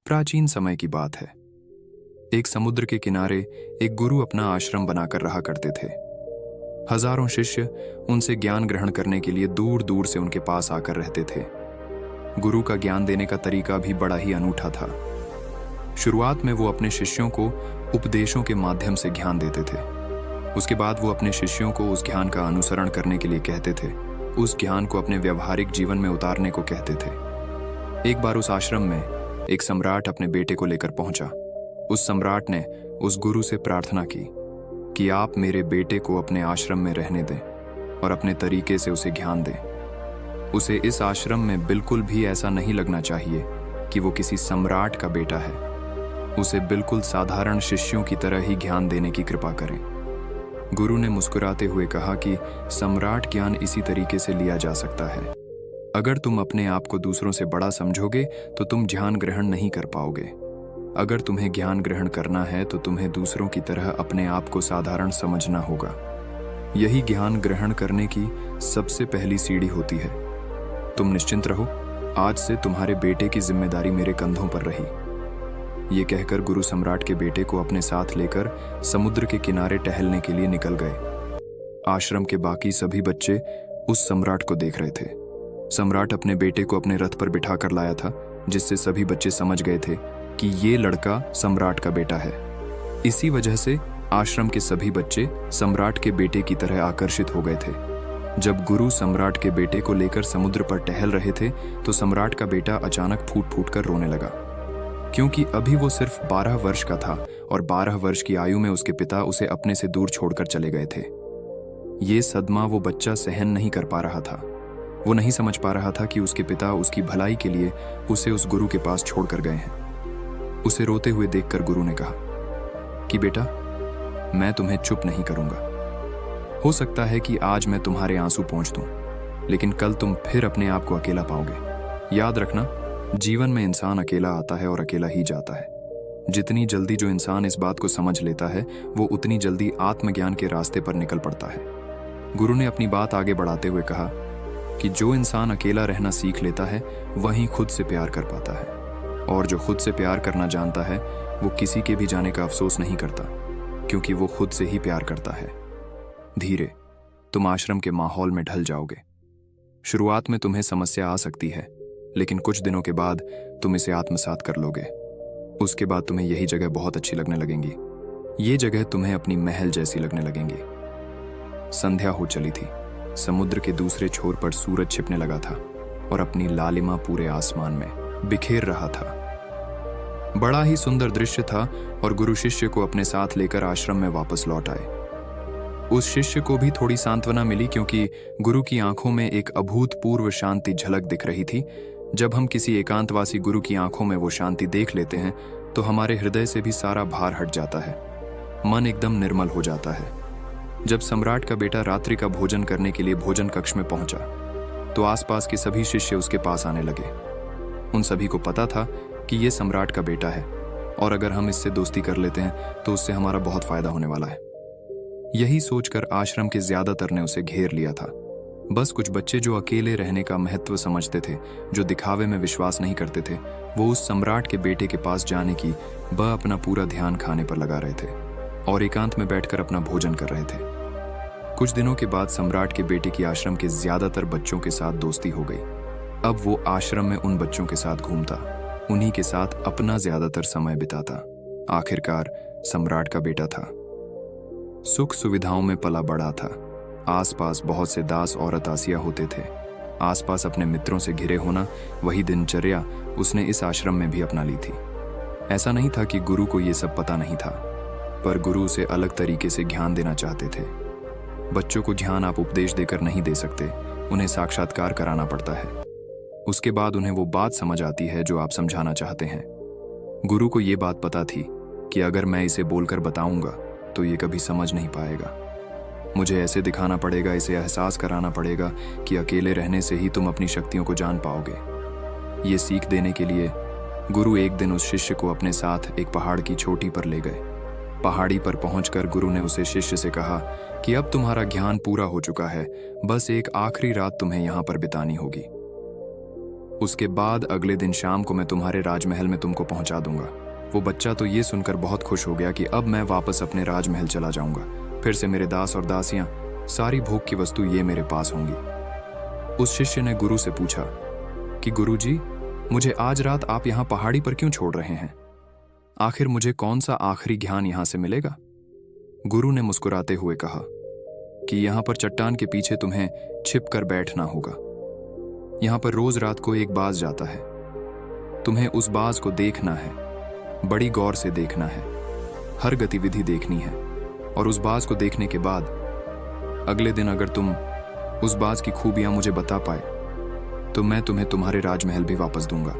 प्राचीन समय की बात है। एक समुद्र के किनारे एक गुरु अपना आश्रम बनाकर रहा करते थे। हजारों शिष्य उनसे ज्ञान ग्रहण करने के लिए दूर दूर से उनके पास आकर रहते थे। गुरु का ज्ञान देने का तरीका भी बड़ा ही अनूठा था। शुरुआत में वो अपने शिष्यों को उपदेशों के माध्यम से ज्ञान देते थे। उसके बाद वो अपने शिष्यों को उस ज्ञान का अनुसरण करने के लिए कहते थे, उस ज्ञान को अपने व्यवहारिक जीवन में उतारने को कहते थे। एक बार उस आश्रम में एक सम्राट अपने बेटे को लेकर पहुंचा। उस सम्राट ने उस गुरु से प्रार्थना की कि आप मेरे बेटे को अपने आश्रम में रहने दें और अपने तरीके से उसे ज्ञान दें। उसे इस आश्रम में बिल्कुल भी ऐसा नहीं लगना चाहिए कि वो किसी सम्राट का बेटा है। उसे बिल्कुल साधारण शिष्यों की तरह ही ज्ञान देने की कृपा करें। गुरु ने मुस्कुराते हुए कहा कि सम्राट ज्ञान इसी तरीके से लिया जा सकता है। अगर तुम अपने आप को दूसरों से बड़ा समझोगे तो तुम ज्ञान ग्रहण नहीं कर पाओगे। अगर तुम्हें ज्ञान ग्रहण करना है तो तुम्हें दूसरों की तरह अपने आप को साधारण समझना होगा। यही ज्ञान ग्रहण करने की सबसे पहली सीढ़ी होती है। तुम निश्चिंत रहो, आज से तुम्हारे बेटे की जिम्मेदारी मेरे कंधों पर रही। ये कहकर गुरु सम्राट के बेटे को अपने साथ लेकर समुद्र के किनारे टहलने के लिए निकल गए। आश्रम के बाकी सभी बच्चे उस सम्राट को देख रहे थे। सम्राट अपने बेटे को अपने रथ पर बिठा कर लाया था, जिससे सभी बच्चे समझ गए थे कि ये लड़का सम्राट का बेटा है। इसी वजह से आश्रम के सभी बच्चे सम्राट के बेटे की तरह आकर्षित हो गए थे। जब गुरु सम्राट के बेटे को लेकर समुद्र पर टहल रहे थे तो सम्राट का बेटा अचानक फूट फूट कर रोने लगा, क्योंकि अभी वो सिर्फ 12 वर्ष का था और 12 वर्ष की आयु में उसके पिता उसे अपने से दूर छोड़कर चले गए थे। ये सदमा वो बच्चा सहन नहीं कर पा रहा था। वो नहीं समझ पा रहा था कि उसके पिता उसकी भलाई के लिए उसे उस गुरु के पास छोड़कर गए हैं। उसे रोते हुए देखकर गुरु ने कहा कि बेटा, मैं तुम्हें चुप नहीं करूंगा। हो सकता है कि आज मैं तुम्हारे आंसू पोंछ दूं, लेकिन कल तुम फिर अपने आप को अकेला पाओगे। याद रखना, जीवन में इंसान अकेला आता है और अकेला ही जाता है। जितनी जल्दी जो इंसान इस बात को समझ लेता है, वो उतनी जल्दी आत्मज्ञान के रास्ते पर निकल पड़ता है। गुरु ने अपनी बात आगे बढ़ाते हुए कहा कि जो इंसान अकेला रहना सीख लेता है वही खुद से प्यार कर पाता है, और जो खुद से प्यार करना जानता है वो किसी के भी जाने का अफसोस नहीं करता, क्योंकि वो खुद से ही प्यार करता है। धीरे तुम आश्रम के माहौल में ढल जाओगे। शुरुआत में तुम्हें समस्या आ सकती है, लेकिन कुछ दिनों के बाद तुम इसे आत्मसात कर लोगे। उसके बाद तुम्हें यही जगह बहुत अच्छी लगने लगेंगी। ये जगह तुम्हें अपनी महल जैसी लगने लगेंगी। संध्या हो चली थी। समुद्र के दूसरे छोर पर सूरज छिपने लगा था और अपनी लालिमा पूरे आसमान में बिखेर रहा था। बड़ा ही सुंदर दृश्य था और गुरु शिष्य को अपने साथ लेकर आश्रम में वापस लौट आए। उस शिष्य को भी थोड़ी सांत्वना मिली, क्योंकि गुरु की आंखों में एक अभूतपूर्व शांति झलक दिख रही थी। जब हम किसी एकांतवासी गुरु की आंखों में वो शांति देख लेते हैं तो हमारे हृदय से भी सारा भार हट जाता है, मन एकदम निर्मल हो जाता है। जब सम्राट का बेटा रात्रि का भोजन करने के लिए भोजन कक्ष में पहुंचा तो आसपास के सभी शिष्य उसके पास आने लगे। उन सभी को पता था कि ये सम्राट का बेटा है और अगर हम इससे दोस्ती कर लेते हैं तो उससे हमारा बहुत फायदा होने वाला है। यही सोचकर आश्रम के ज्यादातर ने उसे घेर लिया था। बस कुछ बच्चे जो अकेले रहने का महत्व समझते थे, जो दिखावे में विश्वास नहीं करते थे, वो उस सम्राट के बेटे के पास जाने की अपना पूरा ध्यान खाने पर लगा रहे थे और एकांत में बैठकर अपना भोजन कर रहे थे। कुछ दिनों के बाद सम्राट के बेटे की आश्रम के ज्यादातर बच्चों के साथ दोस्ती हो गई। अब वो आश्रम में उन बच्चों के साथ घूमता, उन्हीं के साथ अपना ज्यादातर समय बिताता। आखिरकार सम्राट का बेटा था, सुख सुविधाओं में पला बड़ा था। आसपास बहुत से दास और दासियां होते थे। आसपास अपने मित्रों से घिरे होना, वही दिनचर्या उसने इस आश्रम में भी अपना ली थी। ऐसा नहीं था कि गुरु को ये सब पता नहीं था, पर गुरु उसे अलग तरीके से ज्ञान देना चाहते थे। बच्चों को ज्ञान आप उपदेश देकर नहीं दे सकते, उन्हें साक्षात्कार कराना पड़ता है। उसके बाद उन्हें वो बात समझ आती है जो आप समझाना चाहते हैं। गुरु को ये बात पता थी कि अगर मैं इसे बोलकर बताऊंगा तो ये कभी समझ नहीं पाएगा। मुझे ऐसे दिखाना पड़ेगा, इसे एहसास कराना पड़ेगा कि अकेले रहने से ही तुम अपनी शक्तियों को जान पाओगे। ये सीख देने के लिए गुरु एक दिन उस शिष्य को अपने साथ एक पहाड़ की चोटी पर ले गए। पहाड़ी पर पहुंचकर गुरु ने उसे शिष्य से कहा कि अब तुम्हारा ज्ञान पूरा हो चुका है, बस एक आखिरी रात तुम्हें यहाँ पर बितानी होगी। उसके बाद अगले दिन शाम को मैं तुम्हारे राजमहल में तुमको पहुंचा दूंगा। वो बच्चा तो ये सुनकर बहुत खुश हो गया कि अब मैं वापस अपने राजमहल चला जाऊंगा। फिर से मेरे दास और दासियां, सारी भोग की वस्तु ये मेरे पास होंगी। उस शिष्य ने गुरु से पूछा कि गुरुजी, मुझे आज रात आप यहाँ पहाड़ी पर क्यों छोड़ रहे हैं? आखिर मुझे कौन सा आखिरी ज्ञान यहाँ से मिलेगा? गुरु ने मुस्कुराते हुए कहा कि यहाँ पर चट्टान के पीछे तुम्हें छिप कर बैठना होगा। यहाँ पर रोज रात को एक बाज जाता है। तुम्हें उस बाज को देखना है, बड़ी गौर से देखना है, हर गतिविधि देखनी है। और उस बाज को देखने के बाद अगले दिन अगर तुम उस बाज की खूबियां मुझे बता पाए तो मैं तुम्हें तुम्हारे राजमहल भी वापस दूंगा।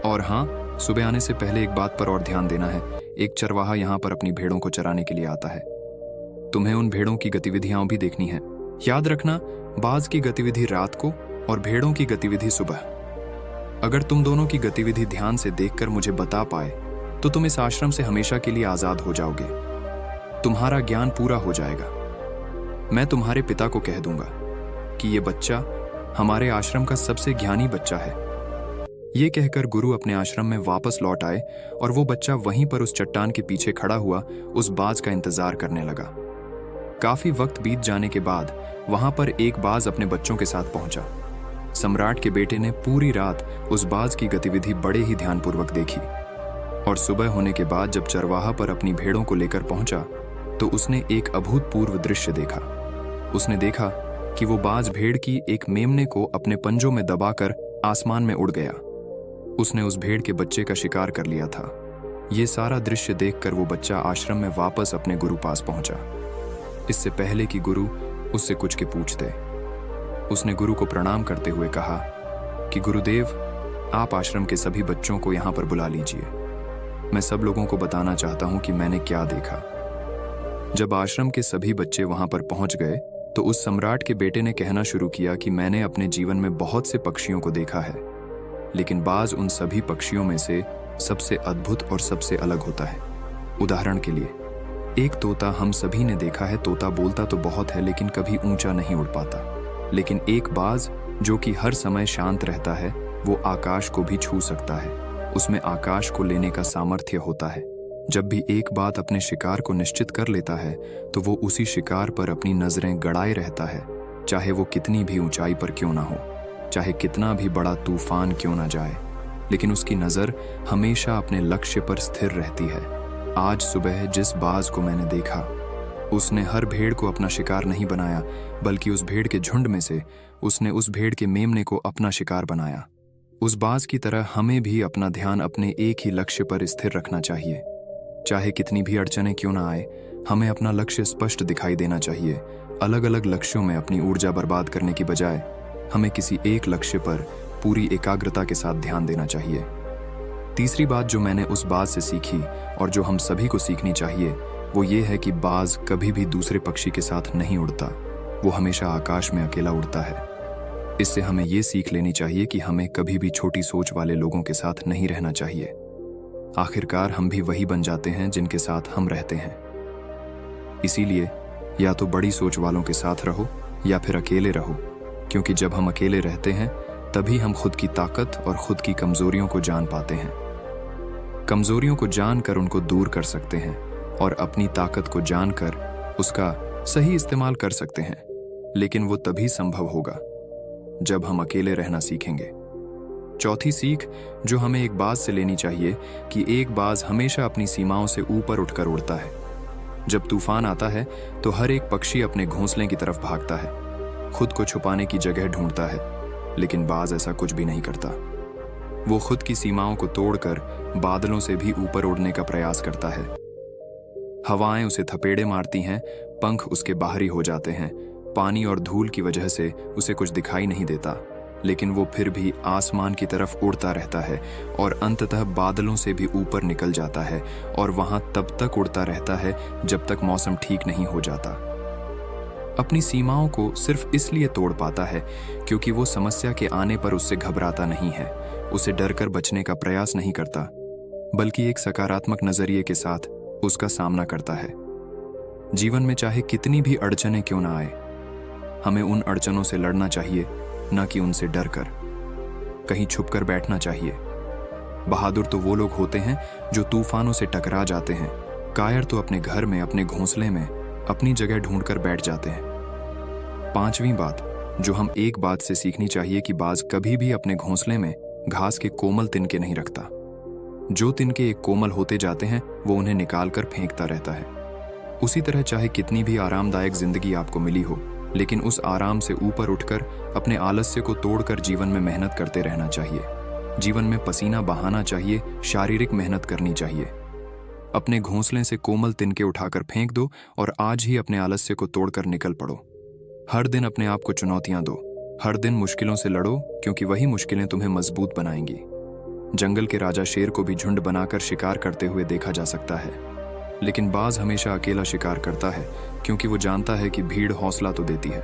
और हाँ, सुबह आने से पहले एक बात पर और ध्यान देना है। एक चरवाहा यहाँ पर अपनी भेड़ों को चराने के लिए आता है। तुम्हें उन भेड़ों की गतिविधियां भी देखनी है। याद रखना, बाज की गतिविधि रात को और भेड़ों की गतिविधि सुबह। अगर तुम दोनों की गतिविधि ध्यान से देखकर मुझे बता पाए तो तुम इस आश्रम से हमेशा के लिए आजाद हो जाओगे। तुम्हारा ज्ञान पूरा हो जाएगा। मैं तुम्हारे पिता को कह दूंगा कि ये बच्चा हमारे आश्रम का सबसे ज्ञानी बच्चा है। ये कहकर गुरु अपने आश्रम में वापस लौट आए और वो बच्चा वहीं पर उस चट्टान के पीछे खड़ा हुआ उस बाज का इंतजार करने लगा। काफी वक्त बीत जाने के बाद वहां पर एक बाज अपने बच्चों के साथ पहुंचा। सम्राट के बेटे ने पूरी रात उस बाज की गतिविधि बड़े ही ध्यानपूर्वक देखी और सुबह होने के बाद जब चरवाहा पर अपनी भेड़ों को लेकर पहुंचा तो उसने एक अभूतपूर्व दृश्य देखा। उसने देखा कि वो बाज भेड़ की एक मेमने को अपने पंजों में दबाकर आसमान में उड़ गया। उसने उस भेड़ के बच्चे का शिकार कर लिया था। ये सारा दृश्य देखकर वो बच्चा आश्रम में वापस अपने गुरु पास पहुंचा। इससे पहले कि गुरु उससे कुछ के पूछते, उसने गुरु को प्रणाम करते हुए कहा कि गुरुदेव, आप आश्रम के सभी बच्चों को यहाँ पर बुला लीजिए। मैं सब लोगों को बताना चाहता हूँ कि मैंने क्या देखा। जब आश्रम के सभी बच्चे वहां पर पहुंच गए तो उस सम्राट के बेटे ने कहना शुरू किया कि मैंने अपने जीवन में बहुत से पक्षियों को देखा है, लेकिन बाज उन सभी पक्षियों में से सबसे अद्भुत और सबसे अलग होता है। उदाहरण के लिए, एक तोता हम सभी ने देखा है। तोता बोलता तो बहुत है लेकिन कभी ऊंचा नहीं उड़ पाता। लेकिन एक बाज जो कि हर समय शांत रहता है, वो आकाश को भी छू सकता है। उसमें आकाश को लेने का सामर्थ्य होता है। जब भी एक बात अपने शिकार को निश्चित कर लेता है तो वो उसी शिकार पर अपनी नजरें गड़ाए रहता है, चाहे वो कितनी भी ऊंचाई पर क्यों ना हो, चाहे कितना भी बड़ा तूफान क्यों ना जाए, लेकिन उसकी नजर हमेशा अपने लक्ष्य पर स्थिर रहती है। आज सुबह जिस बाज को मैंने देखा, उसने हर भेड़ को अपना शिकार नहीं बनाया, बल्कि उस भेड़ के झुंड में से उसने उस भेड़ के मेमने को अपना शिकार बनाया। उस बाज की तरह हमें भी अपना ध्यान अपने एक ही लक्ष्य पर स्थिर रखना चाहिए। चाहे कितनी भी अड़चनें क्यों ना आए, हमें अपना लक्ष्य स्पष्ट दिखाई देना चाहिए। अलग अलग लक्ष्यों में अपनी ऊर्जा बर्बाद करने की बजाय हमें किसी एक लक्ष्य पर पूरी एकाग्रता के साथ ध्यान देना चाहिए। तीसरी बात जो मैंने उस बाज से सीखी और जो हम सभी को सीखनी चाहिए, वो ये है कि बाज कभी भी दूसरे पक्षी के साथ नहीं उड़ता। वो हमेशा आकाश में अकेला उड़ता है। इससे हमें ये सीख लेनी चाहिए कि हमें कभी भी छोटी सोच वाले लोगों के साथ नहीं रहना चाहिए। आखिरकार हम भी वही बन जाते हैं जिनके साथ हम रहते हैं। इसीलिए या तो बड़ी सोच वालों के साथ रहो या फिर अकेले रहो, क्योंकि जब हम अकेले रहते हैं तभी हम खुद की ताकत और खुद की कमजोरियों को जान पाते हैं। कमजोरियों को जानकर उनको दूर कर सकते हैं और अपनी ताकत को जानकर उसका सही इस्तेमाल कर सकते हैं। लेकिन वो तभी संभव होगा जब हम अकेले रहना सीखेंगे। चौथी सीख जो हमें एक बाज से लेनी चाहिए कि एक बाज हमेशा अपनी सीमाओं से ऊपर उठकर उड़ता है। जब तूफान आता है तो हर एक पक्षी अपने घोंसले की तरफ भागता है, खुद को छुपाने की जगह ढूंढता है, लेकिन बाज ऐसा कुछ भी नहीं करता। वो खुद की सीमाओं को तोड़कर बादलों से भी ऊपर उड़ने का प्रयास करता है। हवाएं उसे थपेड़े मारती हैं, पंख उसके बाहरी हो जाते हैं, पानी और धूल की वजह से उसे कुछ दिखाई नहीं देता, लेकिन वो फिर भी आसमान की तरफ उड़ता रहता है और अंततः बादलों से भी ऊपर निकल जाता है और वहां तब तक उड़ता रहता है जब तक मौसम ठीक नहीं हो जाता। अपनी सीमाओं को सिर्फ इसलिए तोड़ पाता है क्योंकि वो समस्या के आने पर उससे घबराता नहीं है, उसे डरकर बचने का प्रयास नहीं करता, बल्कि एक सकारात्मक नजरिए के साथ उसका सामना करता है। जीवन में चाहे कितनी भी अड़चनें क्यों ना आए, हमें उन अड़चनों से लड़ना चाहिए, न कि उनसे डरकर। कहीं छुपकर बैठना चाहिए। बहादुर तो वो लोग होते हैं जो तूफानों से टकरा जाते हैं, कायर तो अपने घर में, अपने घोंसले में अपनी जगह ढूंढकर बैठ जाते हैं। पांचवी बात जो हम एक बात से सीखनी चाहिए कि बाज कभी भी अपने घोंसले में घास के कोमल तिनके नहीं रखता। जो तिनके एक कोमल होते जाते हैं वो उन्हें निकालकर फेंकता रहता है। उसी तरह चाहे कितनी भी आरामदायक जिंदगी आपको मिली हो, लेकिन उस आराम से ऊपर उठकर अपने आलस्य को तोड़कर जीवन में मेहनत करते रहना चाहिए। जीवन में पसीना बहाना चाहिए, शारीरिक मेहनत करनी चाहिए। अपने घोंसले से कोमल तिनके उठाकर फेंक दो और आज ही अपने आलस्य को तोड़कर निकल पड़ो। हर दिन अपने आप को चुनौतियां दो, हर दिन मुश्किलों से लड़ो, क्योंकि वही मुश्किलें तुम्हें मजबूत बनाएंगी। जंगल के राजा शेर को भी झुंड बनाकर शिकार करते हुए देखा जा सकता है, लेकिन बाज हमेशा अकेला शिकार करता है, क्योंकि वो जानता है कि भीड़ हौसला तो देती है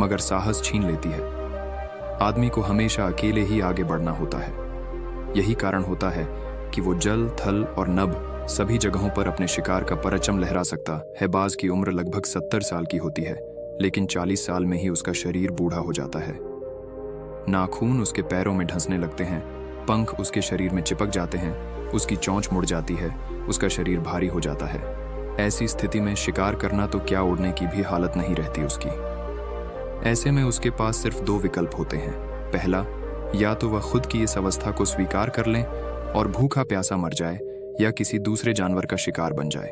मगर साहस छीन लेती है। आदमी को हमेशा अकेले ही आगे बढ़ना होता है। यही कारण होता है कि वो जल, थल और नभ सभी जगहों पर अपने शिकार का परचम लहरा सकता है। बाज की उम्र लगभग 70 साल की होती है, लेकिन 40 साल में ही उसका शरीर बूढ़ा हो जाता है। नाखून उसके पैरों में ढंसने लगते हैं, पंख उसके शरीर में चिपक जाते हैं, उसकी चोंच मुड़ जाती है, उसका शरीर भारी हो जाता है। ऐसी स्थिति में शिकार करना तो क्या, उड़ने की भी हालत नहीं रहती उसकी। ऐसे में उसके पास सिर्फ 2 विकल्प होते हैं। पहला, या तो वह खुद की इस अवस्था को स्वीकार कर ले और भूखा प्यासा मर जाए, या किसी दूसरे जानवर का शिकार बन जाए।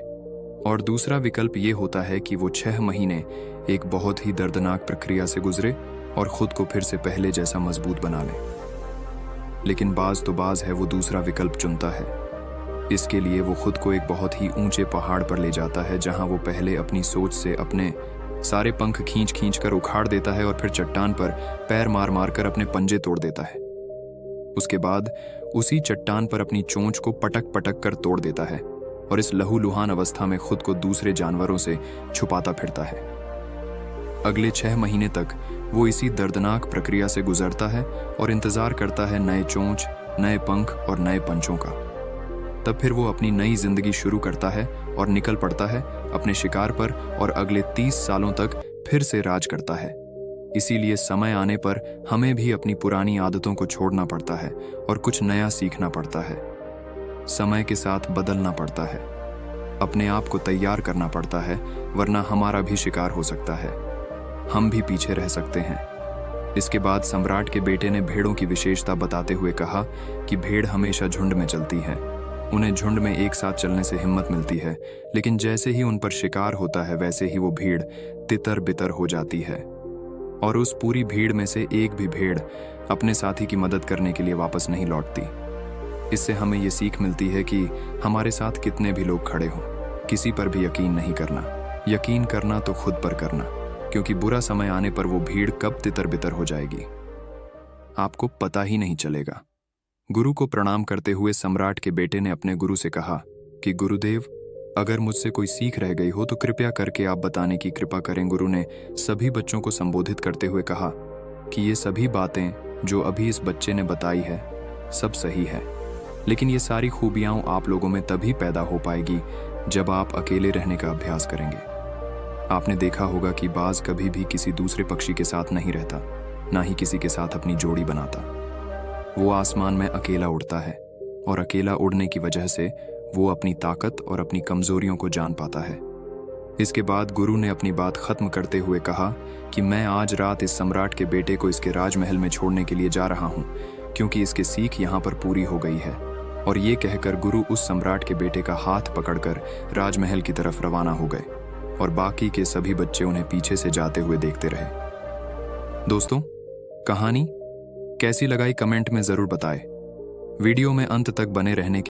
और दूसरा विकल्प ये होता है कि वो 6 महीने एक बहुत ही दर्दनाक प्रक्रिया से गुजरे और खुद को फिर से पहले जैसा मजबूत बना ले। लेकिन बाज तो बाज है, वो दूसरा विकल्प चुनता है। इसके लिए वो खुद को एक बहुत ही ऊंचे पहाड़ पर ले जाता है, जहां वो पहले अपनी सोच से अपने सारे पंख खींच खींच कर उखाड़ देता है और फिर चट्टान पर पैर मार मार कर अपने पंजे तोड़ देता है। उसके बाद उसी चट्टान पर अपनी चोंच को पटक पटक कर तोड़ देता है और इस लहूलुहान अवस्था में खुद को दूसरे जानवरों से छुपाता फिरता है। अगले 6 महीने तक वो इसी दर्दनाक प्रक्रिया से गुजरता है और इंतजार करता है नए चोंच, नए पंख और नए पंचों का। तब फिर वो अपनी नई जिंदगी शुरू करता है और निकल पड़ता है अपने शिकार पर और अगले 30 सालों तक फिर से राज करता है। इसीलिए समय आने पर हमें भी अपनी पुरानी आदतों को छोड़ना पड़ता है और कुछ नया सीखना पड़ता है। समय के साथ बदलना पड़ता है, अपने आप को तैयार करना पड़ता है, वरना हमारा भी शिकार हो सकता है, हम भी पीछे रह सकते हैं। इसके बाद सम्राट के बेटे ने भेड़ों की विशेषता बताते हुए कहा कि भेड़ हमेशा झुंड में चलती है। उन्हें झुंड में एक साथ चलने से हिम्मत मिलती है, लेकिन जैसे ही उन पर शिकार होता है वैसे ही वो भीड़ तितर बितर हो जाती है और उस पूरी भीड़ में से एक भी भेड़ अपने साथी की मदद करने के लिए वापस नहीं लौटती। इससे हमें ये सीख मिलती है कि हमारे साथ कितने भी लोग खड़े हों, किसी पर भी यकीन नहीं करना। यकीन करना तो खुद पर करना, क्योंकि बुरा समय आने पर वो भीड़ कब तितर बितर हो जाएगी आपको पता ही नहीं चलेगा। गुरु को प्रणाम करते हुए सम्राट के बेटे ने अपने गुरु से कहा कि गुरुदेव, अगर मुझसे कोई सीख रह गई हो तो कृपया करके आप बताने की कृपा करें। गुरु ने सभी बच्चों को संबोधित करते हुए कहा कि ये सभी बातें जो अभी इस बच्चे ने बताई है सब सही है, लेकिन ये सारी खूबियां आप लोगों में तभी पैदा हो पाएगी जब आप अकेले रहने का अभ्यास करेंगे। आपने देखा होगा कि बाज कभी भी किसी दूसरे पक्षी के साथ नहीं रहता, ना ही किसी के साथ अपनी जोड़ी बनाता। वो आसमान में अकेला उड़ता है और अकेला उड़ने की वजह से वो अपनी ताकत और अपनी कमजोरियों को जान पाता है। इसके बाद गुरु ने अपनी बात खत्म करते हुए कहा कि मैं आज रात इस सम्राट के बेटे को इसके राजमहल में छोड़ने के लिए जा रहा हूँ, क्योंकि इसकी सीख यहाँ पर पूरी हो गई है। और ये कहकर गुरु उस सम्राट के बेटे का हाथ पकड़कर राजमहल की तरफ रवाना हो गए और बाकी के सभी बच्चे उन्हें पीछे से जाते हुए देखते रहे। दोस्तों, कहानी कैसी लगाई कमेंट में जरूर बताएं। वीडियो में अंत तक बने रहने